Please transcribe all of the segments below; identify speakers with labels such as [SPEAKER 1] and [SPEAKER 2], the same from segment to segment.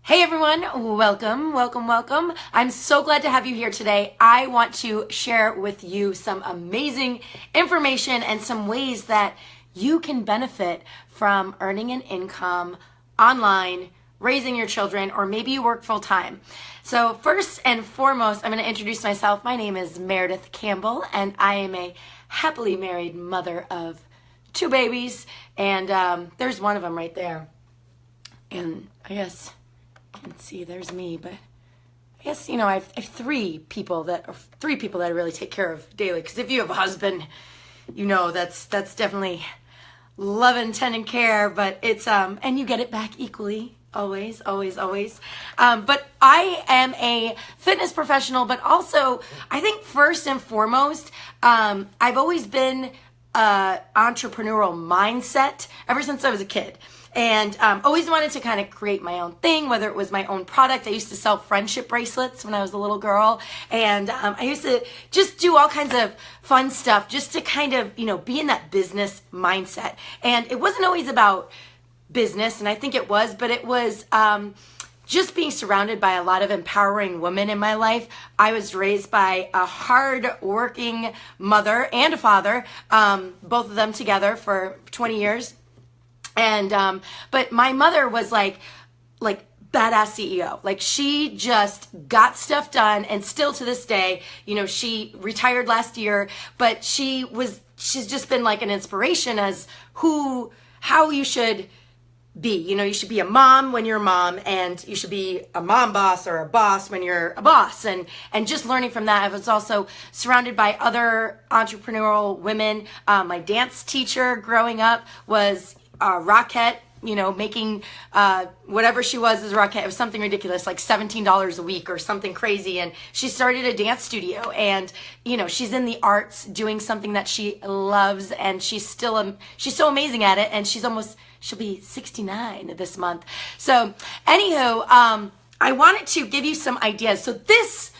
[SPEAKER 1] Hey everyone, welcome. I'm so glad to have you here today. I want to share with you some amazing information and some ways that you can benefit from earning an income online, raising your children, or maybe you work full time. So first and foremost, I'm going to introduce myself. My name is Meredith Campbell, and I am a happily married mother of 2 babies, and there's one of them right there. And I guess you can see there's me, but I guess, I have 3 people that I really take care of daily. Because if you have a husband, that's definitely love and tend care, but it's and you get it back equally, always. But I am a fitness professional, but also I think first and foremost, I've always been entrepreneurial mindset ever since I was a kid. And always wanted to kind of create my own thing, whether it was my own product. I used to sell friendship bracelets when I was a little girl. And I used to just do all kinds of fun stuff just to kind of, be in that business mindset. And it wasn't always about business, and I think it was, but it was just being surrounded by a lot of empowering women in my life. I was raised by a hard-working mother and a father, both of them together for 20 years. And but my mother was like badass CEO. Like, she just got stuff done, and still to this day, she retired last year, but she's just been like an inspiration as how you should be. You should be a mom when you're a mom, and you should be a mom boss or a boss when you're a boss. And just learning from that, I was also surrounded by other entrepreneurial women. My dance teacher growing up was Rockette, making whatever she was as Rockette. It was something ridiculous, like $17 a week or something crazy. And she started a dance studio, and she's in the arts doing something that she loves, and she's so amazing at it. And she'll be 69 this month. So anywho, I wanted to give you some ideas. So this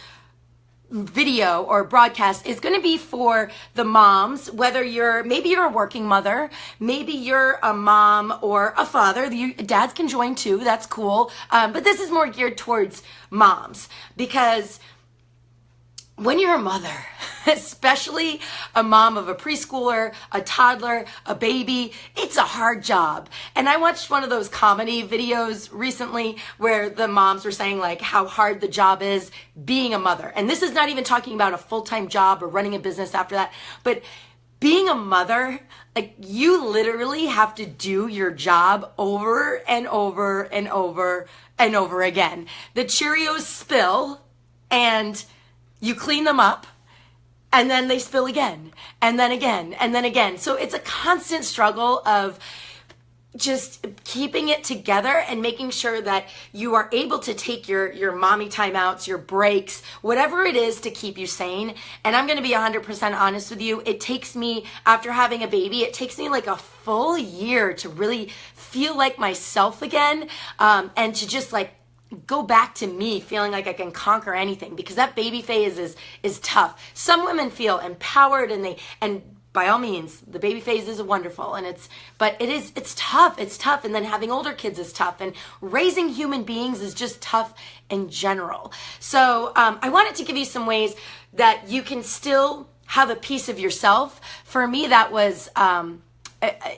[SPEAKER 1] video or broadcast is going to be for the moms, whether maybe you're a working mother, maybe you're a mom or a father. Dads can join too, that's cool. But this is more geared towards moms, because when you're a mother, especially a mom of a preschooler, a toddler, a baby, it's a hard job. And I watched one of those comedy videos recently where the moms were saying like how hard the job is being a mother. And this is not even talking about a full-time job or running a business after that, but being a mother, like, you literally have to do your job over and over and over and over again. The Cheerios spill, and you clean them up, and then they spill again, and then again, and then again. So it's a constant struggle of just keeping it together and making sure that you are able to take your mommy timeouts, your breaks, whatever it is to keep you sane. And I'm going to be 100% honest with you. It takes me, after having a baby, it takes me like a full year to really feel like myself again, and to just like go back to me feeling like I can conquer anything, because that baby phase is tough. Some women feel empowered, and by all means, the baby phase is wonderful, but it's tough. It's tough. And then having older kids is tough, and raising human beings is just tough in general. So I wanted to give you some ways that you can still have a piece of yourself. For me, that was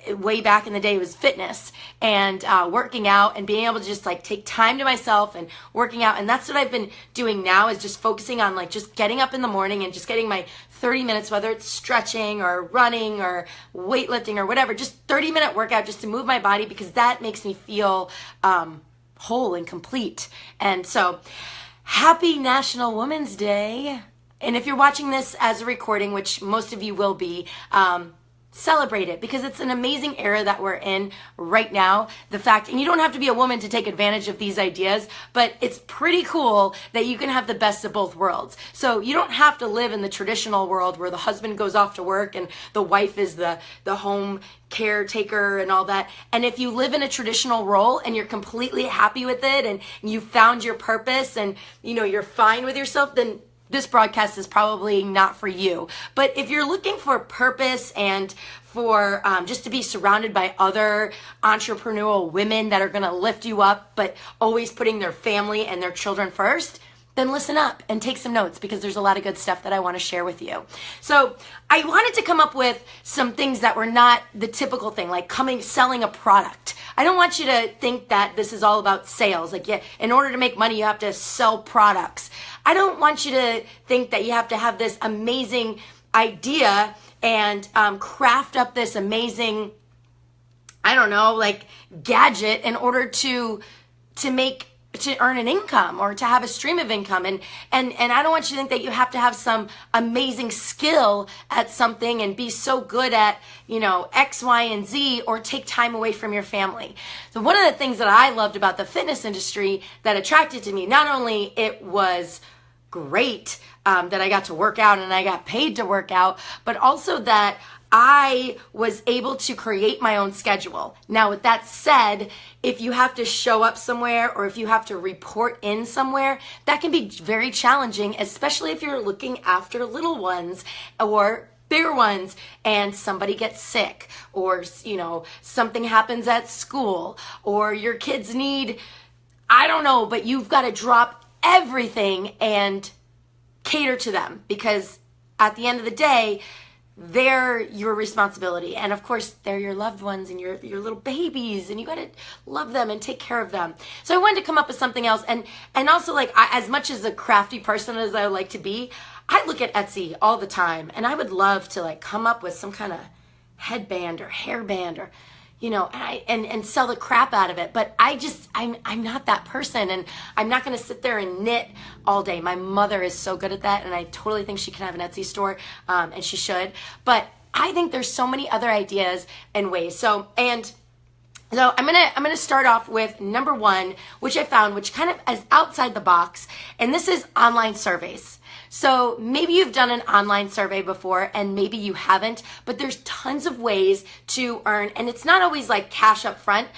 [SPEAKER 1] way back in the day, was fitness and working out, and being able to just like take time to myself and working out. And that's what I've been doing now, is just focusing on like just getting up in the morning and just getting my 30 minutes, whether it's stretching or running or weightlifting or whatever, just 30-minute workout just to move my body, because that makes me feel whole and complete. And so happy National Women's Day. And if you're watching this as a recording, which most of you will be, celebrate it, because it's an amazing era that we're in right now. And you don't have to be a woman to take advantage of these ideas, but it's pretty cool that you can have the best of both worlds. So you don't have to live in the traditional world where the husband goes off to work and the wife is the home caretaker and all that. And if you live in a traditional role and you're completely happy with it, and you found your purpose, and you're fine with yourself, then this broadcast is probably not for you. But if you're looking for purpose and for just to be surrounded by other entrepreneurial women that are going to lift you up, but always putting their family and their children first, then listen up and take some notes, because there's a lot of good stuff that I want to share with you. So I wanted to come up with some things that were not the typical thing, like selling a product. I don't want you to think that this is all about sales. Like, yeah, in order to make money, you have to sell products. I don't want you to think that you have to have this amazing idea and craft up this amazing, I don't know, like gadget in order to earn an income or to have a stream of income. And I don't want you to think that you have to have some amazing skill at something and be so good at, X, Y, and Z, or take time away from your family. So one of the things that I loved about the fitness industry that attracted to me, not only it was great that I got to work out and I got paid to work out, but also that I was able to create my own schedule. Now, with that said, if you have to show up somewhere or if you have to report in somewhere, that can be very challenging, especially if you're looking after little ones or bigger ones and somebody gets sick, or, something happens at school, or your kids need, I don't know, but you've got to drop everything and cater to them, because at the end of the day, they're your responsibility. And of course, they're your loved ones and your little babies, and you got to love them and take care of them. So I wanted to come up with something else. And also, like, as much as a crafty person as I would like to be, I look at Etsy all the time, and I would love to like come up with some kind of headband or hairband or, and sell the crap out of it. But I'm not that person, and I'm not going to sit there and knit all day. My mother is so good at that, and I totally think she can have an Etsy store, and she should. But I think there's so many other ideas and ways. So I'm gonna start off with number one, which I found, which kind of is outside the box, and this is online surveys. So maybe you've done an online survey before and maybe you haven't, but there's tons of ways to earn, and it's not always like cash up front.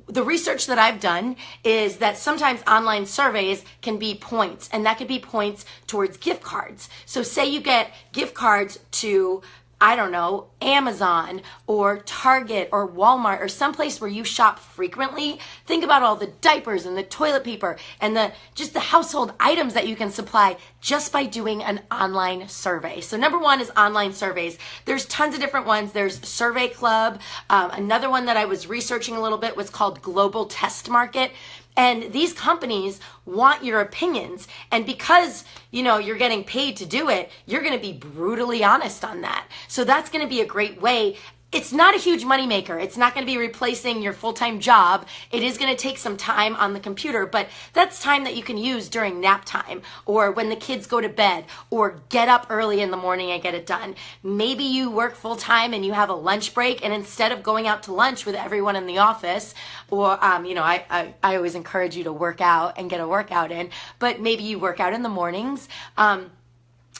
[SPEAKER 1] The research that I've done is that sometimes online surveys can be points, and that could be points towards gift cards. So say you get gift cards to, I don't know, Amazon or Target or Walmart or someplace where you shop frequently. Think about all the diapers and the toilet paper and just the household items that you can supply just by doing an online survey. So number one is online surveys. There's tons of different ones. There's Survey Club. Another one that I was researching a little bit was called Global Test Market. And these companies want your opinions. And because, you're getting paid to do it, you're going to be brutally honest on that. So that's going to be a great way. It's not a huge moneymaker. It's not going to be replacing your full-time job. It is going to take some time on the computer, but that's time that you can use during nap time or when the kids go to bed or get up early in the morning and get it done. Maybe you work full-time and you have a lunch break, and instead of going out to lunch with everyone in the office, or, I always encourage you to work out and get a workout in, but maybe you work out in the mornings.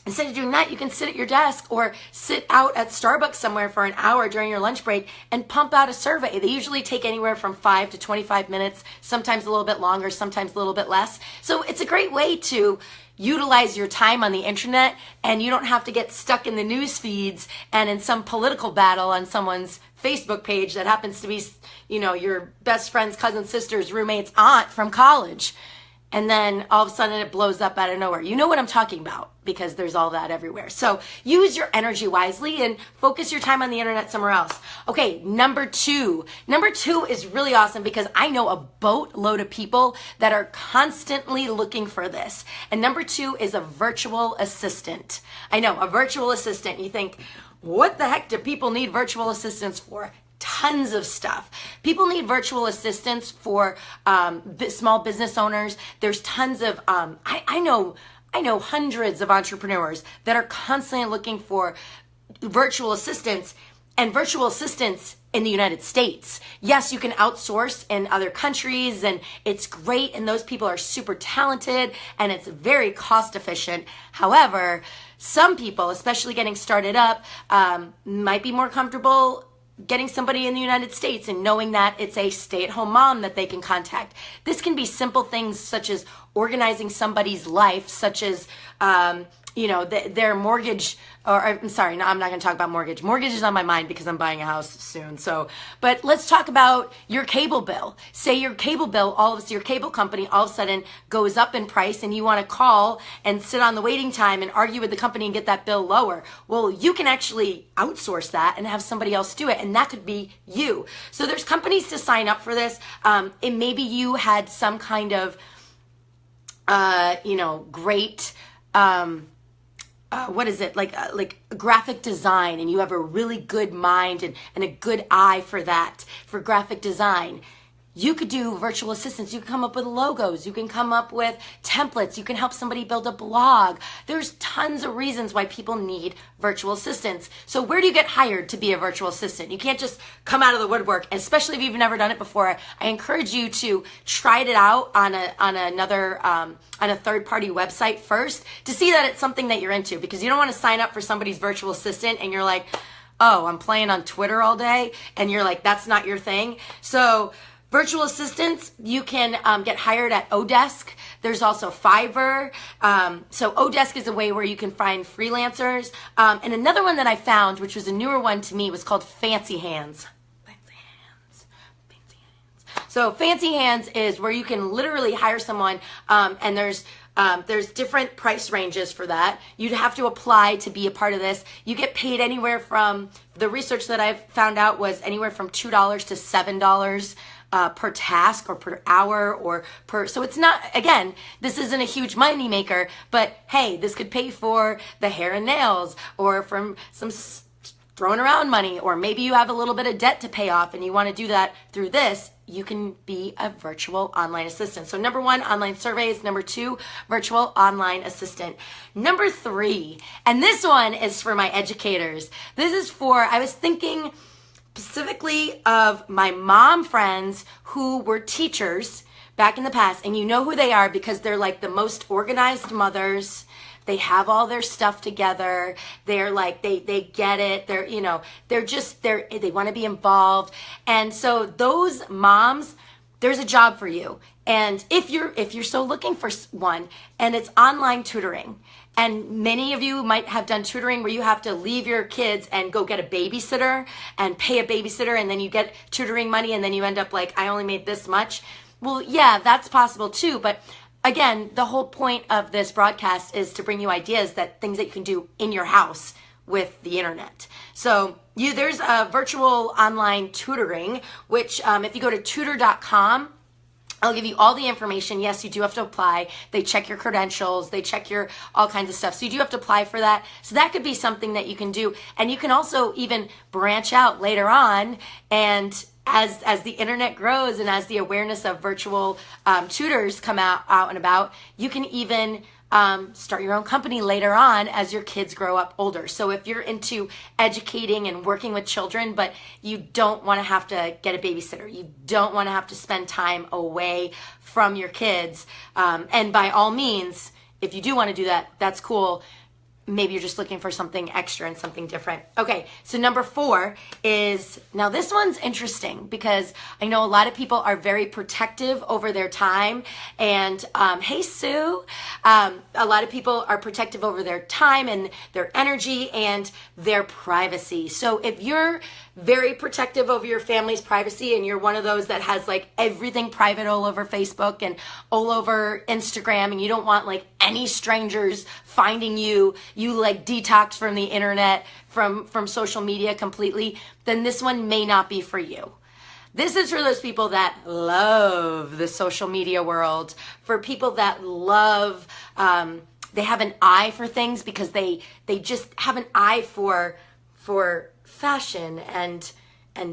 [SPEAKER 1] Instead of doing that, you can sit at your desk or sit out at Starbucks somewhere for an hour during your lunch break and pump out a survey. They usually take anywhere from 5 to 25 minutes, sometimes a little bit longer, sometimes a little bit less. So it's a great way to utilize your time on the internet, and you don't have to get stuck in the news feeds and in some political battle on someone's Facebook page that happens to be, your best friend's cousin, sister's roommate's aunt from college. And then all of a sudden it blows up out of nowhere. You know what I'm talking about, because there's all that everywhere. So use your energy wisely and focus your time on the internet somewhere else. Okay, number two. Number two is really awesome because I know a boatload of people that are constantly looking for this. And number two is a virtual assistant. I know, a virtual assistant. You think, what the heck do people need virtual assistants for? Tons of stuff. People need virtual assistants for small business owners. There's tons of, I know hundreds of entrepreneurs that are constantly looking for virtual assistants, and virtual assistants in the United States. Yes, you can outsource in other countries, and it's great, and those people are super talented, and it's very cost efficient. However, some people, especially getting started up, might be more comfortable getting somebody in the United States and knowing that it's a stay-at-home mom that they can contact. This can be simple things such as organizing somebody's life, such as their mortgage, or I'm sorry, no, I'm not going to talk about mortgage. Mortgage is on my mind because I'm buying a house soon. But let's talk about your cable bill. Say your cable bill, your cable company all of a sudden goes up in price and you want to call and sit on the waiting time and argue with the company and get that bill lower. Well, you can actually outsource that and have somebody else do it. And that could be you. So there's companies to sign up for this. And maybe you had some kind of, great, what is it, like graphic design, and you have a really good mind and a good eye for that, for graphic design. You could do virtual assistants. You can come up with logos. You can come up with templates. You can help somebody build a blog. There's tons of reasons why people need virtual assistants. So where do you get hired to be a virtual assistant? You can't just come out of the woodwork, especially if you've never done it before. I encourage you to try it out on a third-party website first to see that it's something that you're into, because you don't want to sign up for somebody's virtual assistant and you're like, oh, I'm playing on Twitter all day, and you're like, that's not your thing. So virtual assistants, you can get hired at Odesk. There's also Fiverr. So Odesk is a way where you can find freelancers. And another one that I found, which was a newer one to me, was called Fancy Hands. So Fancy Hands is where you can literally hire someone, and there's different price ranges for that. You'd have to apply to be a part of this. You get paid anywhere from, the research that I've found out was anywhere from $2 to $7 per task or per hour or per, so it's not, again, this isn't a huge money maker, but hey, this could pay for the hair and nails, or from some throwing around money, or maybe you have a little bit of debt to pay off and you want to do that through this. You can be a virtual online assistant. So number 1, online surveys. Number 2, virtual online assistant. Number 3, and this one is for my educators. This is for, I was thinking specifically of my mom friends who were teachers back in the past, and you know who they are because they're like the most organized mothers. They have all their stuff together. They're like, they get it. They're, they want to be involved. And so those moms, there's a job for you. And if you're so looking for one, and it's online tutoring. And many of you might have done tutoring where you have to leave your kids and go get a babysitter and pay a babysitter, and then you get tutoring money, and then you end up like, I only made this much. Well, yeah, that's possible too. But again, the whole point of this broadcast is to bring you ideas, that things that you can do in your house with the internet. So there's a virtual online tutoring, which if you go to tutor.com, I'll give you all the information. Yes, you do have to apply. They check your credentials. They check your all kinds of stuff. So you do have to apply for that. So that could be something that you can do. And you can also even branch out later on, and as the internet grows and as the awareness of virtual tutors come out and about, you can even start your own company later on as your kids grow up older. So if you're into educating and working with children, but you don't want to have to get a babysitter, you don't want to have to spend time away from your kids, and by all means, if you do want to do that, that's cool. Maybe you're just looking for something extra and something different. Okay, so number 4 is, now this one's interesting because I know a lot of people are very protective over their time. And hey, Sue, a lot of people are protective over their time and their energy and their privacy. So if you're very protective over your family's privacy, and you're one of those that has like everything private all over Facebook and all over Instagram, and you don't want like any strangers finding you like detox from the internet, from social media completely, then this one may not be for you. This is for those people that love the social media world, for people that love, they have an eye for things because they just have an eye for fashion and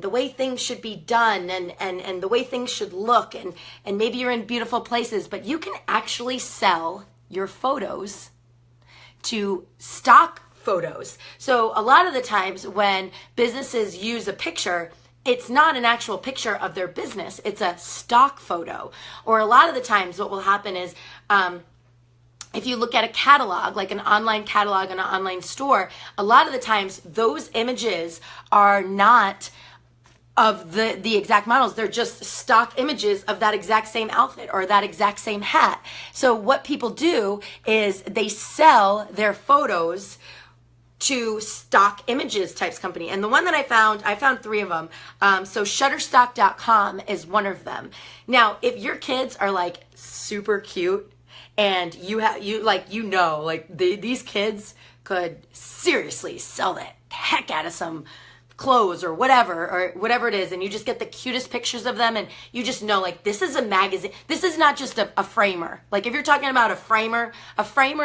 [SPEAKER 1] the way things should be done and the way things should look, and maybe you're in beautiful places, but you can actually sell your photos to stock photos. So a lot of the times when businesses use a picture, it's not an actual picture of their business, it's a stock photo. Or a lot of the times what will happen is, if you look at a catalog, like an online catalog in an online store, a lot of the times those images are not of the exact models. They're just stock images of that exact same outfit or that exact same hat. So what people do is they sell their photos to stock images types company. And the one that I found 3 of them. So shutterstock.com is one of them. Now, if your kids are like super cute and these kids could seriously sell the heck out of some clothes or whatever it is, and you just get the cutest pictures of them, and you just know, like, this is a magazine. This is not just a framer. Like, if you're talking about a framer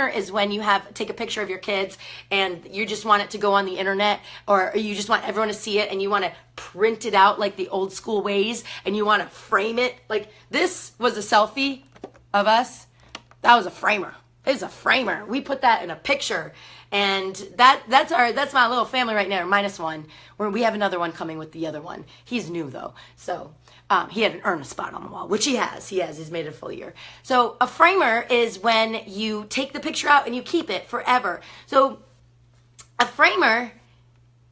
[SPEAKER 1] is when you take a picture of your kids and you just want it to go on the internet, or you just want everyone to see it, and you want to print it out like the old school ways, and you want to frame it. Like, this was a selfie of us. That was a framer. It's a framer. We put that in a picture. And that's my little family right now, minus one. Where we have another one coming with the other one. He's new though, so he had an earn spot on the wall, which he has. He's made it a full year. So a framer is when you take the picture out and you keep it forever. So a framer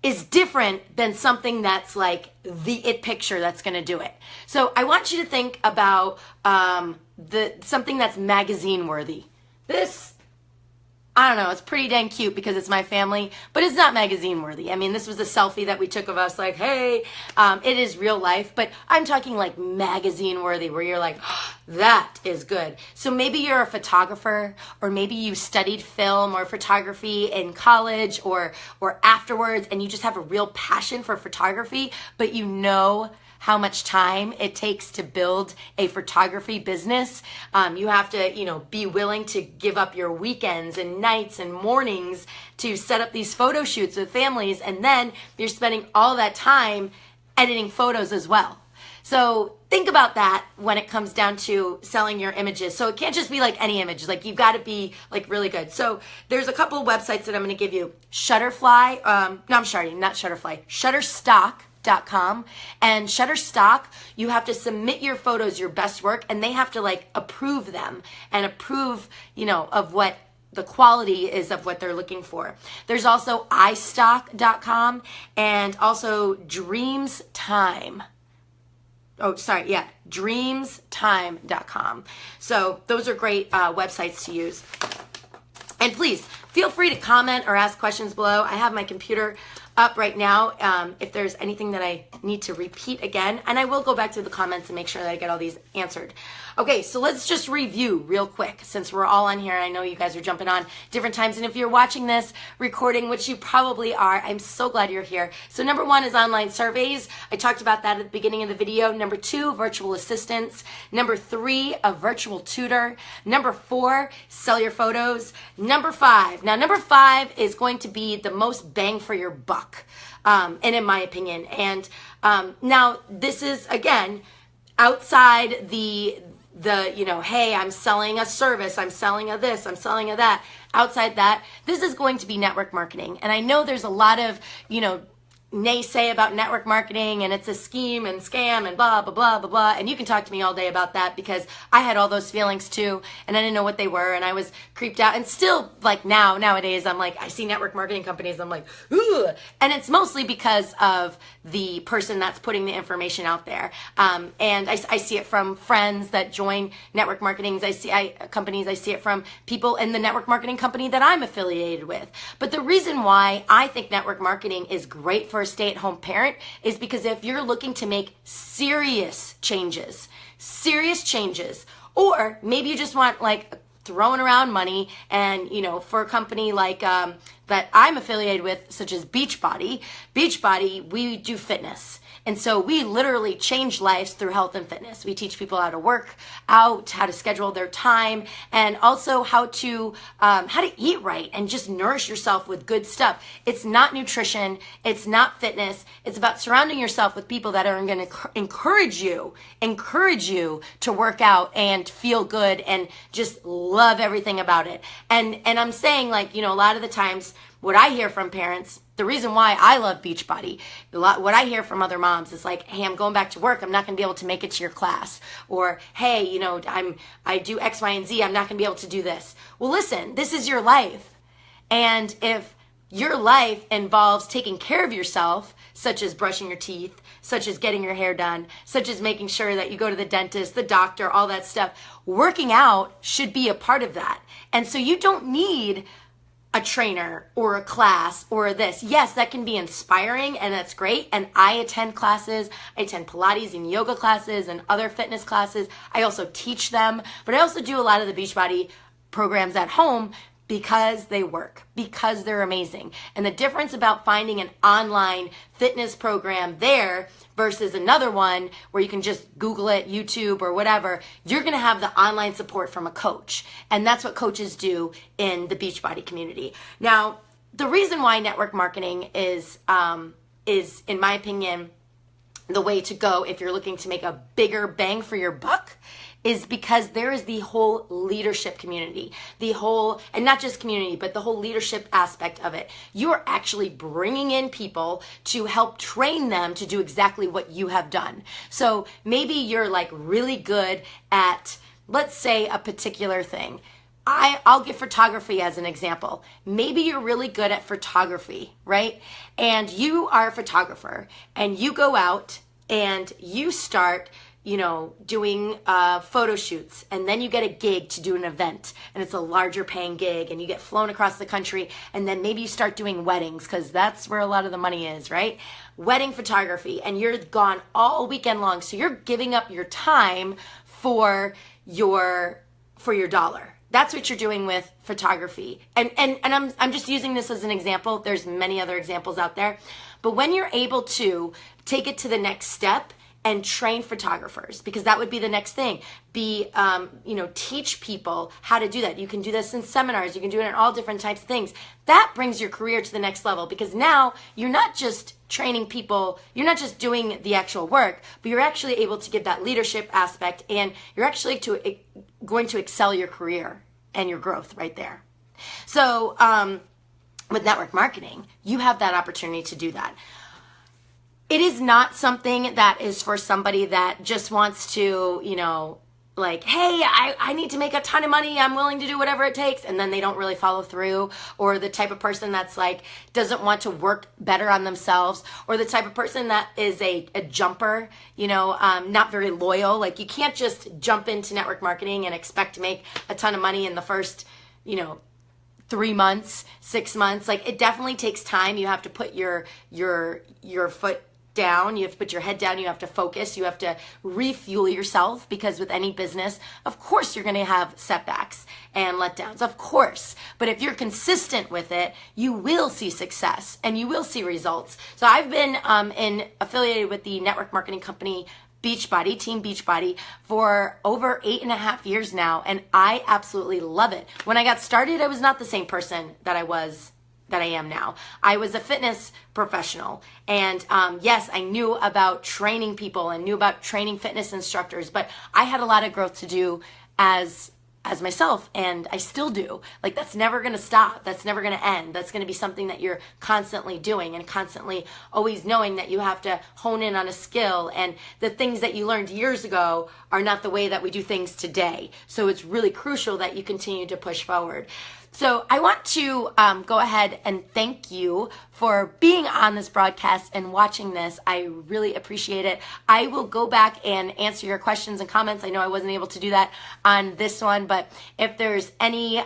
[SPEAKER 1] is different than something that's like the it picture that's going to do it. So I want you to think about something that's magazine worthy. This, I don't know, it's pretty dang cute because it's my family, but it's not magazine worthy. I mean, this was a selfie that we took of us, like, hey, it is real life, but I'm talking like magazine worthy, where you're like, oh, that is good. So maybe you're a photographer, or maybe you studied film or photography in college or afterwards, and you just have a real passion for photography, but you know how much time it takes to build a photography business. You have to, be willing to give up your weekends and nights and mornings to set up these photo shoots with families, and then you're spending all that time editing photos as well. So think about that when it comes down to selling your images. So it can't just be like any image. Like, you've got to be like really good. So there's a couple of websites that I'm going to give you. Shutterstock.com. And Shutterstock, you have to submit your photos, your best work, and they have to like approve them and approve, of what the quality is of what they're looking for. There's also iStock.com and also Dreamstime. Dreamstime.com. So those are great websites to use. And please feel free to comment or ask questions below. I have my computer up right now if there's anything that I need to repeat again, and I will go back to the comments and make sure that I get all these answered. Okay, so let's just review real quick since we're all on here. I know you guys are jumping on different times, and if you're watching this recording, which you probably are, I'm so glad you're here. So number 1 is online surveys. I talked about that at the beginning of the video. Number 2, virtual assistants. Number 3, a virtual tutor. Number 4, sell your photos. Number 5. Now number 5 is going to be the most bang for your buck, and in my opinion. And now this is, again, outside the hey, I'm selling a service, I'm selling a this, I'm selling a that. Outside that, this is going to be network marketing. And I know there's a lot of, naysay about network marketing, and it's a scheme and scam and blah, blah, blah, blah, blah. And you can talk to me all day about that, because I had all those feelings too, and I didn't know what they were, and I was creeped out. And still, like nowadays, I'm like, I see network marketing companies, I'm like, ooh. And it's mostly because of the person that's putting the information out there. And I see it from friends that join network marketing. Companies. I see it from people in the network marketing company that I'm affiliated with. But the reason why I think network marketing is great for a stay-at-home parent is because if you're looking to make serious changes, or maybe you just want like throwing around money, and for a company like that I'm affiliated with, such as Beachbody, we do fitness. And so we literally change lives through health and fitness. We teach people how to work out, how to schedule their time, and also how to eat right and just nourish yourself with good stuff. It's not nutrition. It's not fitness. It's about surrounding yourself with people that are going to encourage you to work out and feel good and just love everything about it. And I'm saying, like, a lot of the times what I hear from parents, the reason why I love Beachbody, what I hear from other moms is like, hey, I'm going back to work. I'm not going to be able to make it to your class. Or, hey, I do X, Y, and Z. I'm not going to be able to do this. Well, listen, this is your life. And if your life involves taking care of yourself, such as brushing your teeth, such as getting your hair done, such as making sure that you go to the dentist, the doctor, all that stuff. Working out should be a part of that. And so you don't need a trainer or a class or this. Yes, that can be inspiring and that's great. And I attend classes. I attend Pilates and yoga classes and other fitness classes. I also teach them, but I also do a lot of the Beachbody programs at home because they work, because they're amazing. And the difference about finding an online fitness program there versus another one where you can just Google it, YouTube or whatever, you're gonna have the online support from a coach. And that's what coaches do in the Beachbody community. Now, the reason why network marketing is in my opinion, the way to go if you're looking to make a bigger bang for your buck is because there is the whole leadership community, and not just community, but the whole leadership aspect of it. You are actually bringing in people to help train them to do exactly what you have done. So maybe you're like really good at, let's say, a particular thing. I'll give photography as an example. Maybe you're really good at photography, right? And you are a photographer and you go out and you start doing photo shoots, and then you get a gig to do an event, and it's a larger paying gig, and you get flown across the country, and then maybe you start doing weddings, because that's where a lot of the money is, right? Wedding photography, and you're gone all weekend long, so you're giving up your time for your dollar. That's what you're doing with photography. And I'm just using this as an example. There's many other examples out there. But when you're able to take it to the next step and train photographers, because that would be the next thing. Teach people how to do that. You can do this in seminars. You can do it in all different types of things. That brings your career to the next level, because now you're not just training people, you're not just doing the actual work, but you're actually able to give that leadership aspect, and you're actually going to excel your career and your growth right there. So with network marketing, you have that opportunity to do that. It is not something that is for somebody that just wants to, like, hey, I need to make a ton of money, I'm willing to do whatever it takes, and then they don't really follow through, or the type of person that's like, doesn't want to work better on themselves, or the type of person that is a jumper, not very loyal. Like, you can't just jump into network marketing and expect to make a ton of money in the first, 3 months, 6 months. Like, it definitely takes time. You have to put your foot down, you have to put your head down, you have to focus, you have to refuel yourself, because with any business, of course, you're going to have setbacks and letdowns, of course. But if you're consistent with it, you will see success and you will see results. So I've been affiliated with the network marketing company Beachbody, Team Beachbody, for over 8.5 years now, and I absolutely love it. When I got started, I was not the same person that I am now. I was a fitness professional, and yes, I knew about training people and knew about training fitness instructors, but I had a lot of growth to do as myself, and I still do. Like, that's never going to stop. That's never going to end. That's going to be something that you're constantly doing, and constantly always knowing that you have to hone in on a skill, and the things that you learned years ago are not the way that we do things today. So it's really crucial that you continue to push forward. So I want to go ahead and thank you for being on this broadcast and watching this. I really appreciate it. I will go back and answer your questions and comments. I know I wasn't able to do that on this one, but if there's any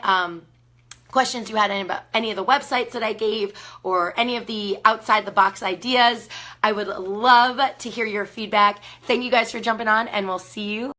[SPEAKER 1] questions you had about any of the websites that I gave or any of the outside the box ideas, I would love to hear your feedback. Thank you guys for jumping on, and we'll see you